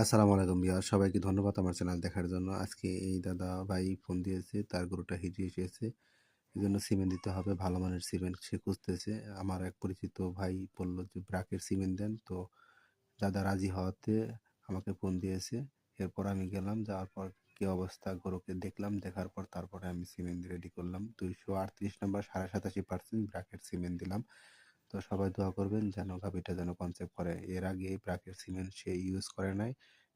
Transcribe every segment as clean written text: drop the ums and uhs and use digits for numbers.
আসসালামু আলাইকুম ভিউয়ার, সবাইকে ধন্যবাদ আমার চ্যানেল দেখার জন্য। আজকে এই দাদা ভাই ফোন দিয়েছে, তার গরুটা হিটে এসেছে, এজন্য সিমেন্ট দিতে হবে। ভালো মানের সিমেন্ট সে খুঁজতেছে। আমার এক পরিচিত ভাই বলল যে ব্রাকের সিমেন্ট দেন, তো দাদা রাজি হওয়াতে আমাকে ফোন দিয়েছে। এরপর আমি গেলাম, যাওয়ার পর কি অবস্থা গরুকে দেখলাম, দেখার পর তারপরে আমি সিমেন্ট রেডি করলাম। 238 নম্বর 87% ব্রাকের সিমেন্ট দিলাম। তো সবাই দোয়া করবেন যেন গাভীটা যেন কনসেপ্ট করে। এর আগে ব্রাকের সিমেন্ট সে ইউজ করে নাই,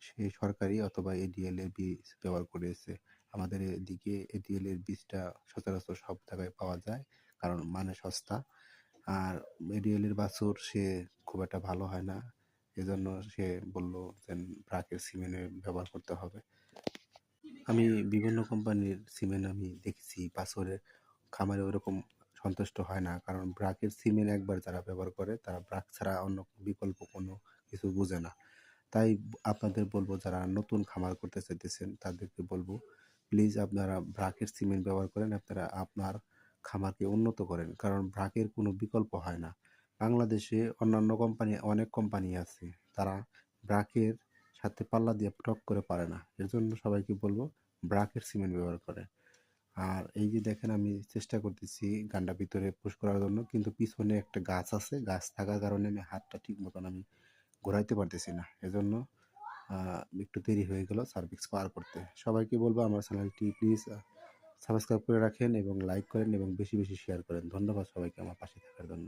সে সরকারি অথবা এডিএল এর বীজ ব্যবহার করেছে। আমাদের এদিকে এডিএল এর বীজটা সচরাচর সব জায়গায় পাওয়া যায়, কারণ মানে সস্তা। আর এডিএল এর বাছুর সে খুব একটা ভালো হয় না, এজন্য সে বলল যে ব্রাকের সিমেন্ট ব্যবহার করতে হবে। আমি বিভিন্ন কোম্পানির সিমেন্ট আমি দেখেছি, বাছুরের খামারে ওরকম সন্তুষ্ট হয় না, কারণ ব্রাকের সিমেন্ট একবার যারা ব্যবহার করে তারা ব্রাক ছাড়া অন্য বিকল্প কোনো কিছু বোঝে না। তাই আপনাদের বলবো, যারা নতুন খামার করতে চাইতেছেন তাদেরকে বলবো, প্লিজ আপনারা ব্রাকের সিমেন্ট ব্যবহার করেন, আপনারা আপনার খামারকে উন্নত করেন, কারণ ব্রাকের কোনো বিকল্প হয় না। বাংলাদেশে অন্যান্য কোম্পানি, অনেক কোম্পানি আছে, তারা ব্রাকের সাথে পাল্লা দিয়ে টক করে পারে না। এর জন্য সবাইকে বলবো ব্রাকের সিমেন্ট ব্যবহার করে। আর এই যে দেখেন, আমি চেষ্টা করতেছি গানটা ভিতরে পুশ করার জন্য, কিন্তু পিছনে একটা গাছ আছে, গাছ থাকার কারণে আমি হাতটা ঠিক মতন আমি ঘোরাইতে পারতেছি না, এজন্য একটু দেরি হয়ে গেল সার্ভিস পার করতে। সবাইকে বলবো আমার চ্যানেলটি প্লিজ সাবস্ক্রাইব করে রাখেন এবং লাইক করেন এবং বেশি বেশি শেয়ার করেন। ধন্যবাদ সবাইকে আমার পাশে থাকার জন্য।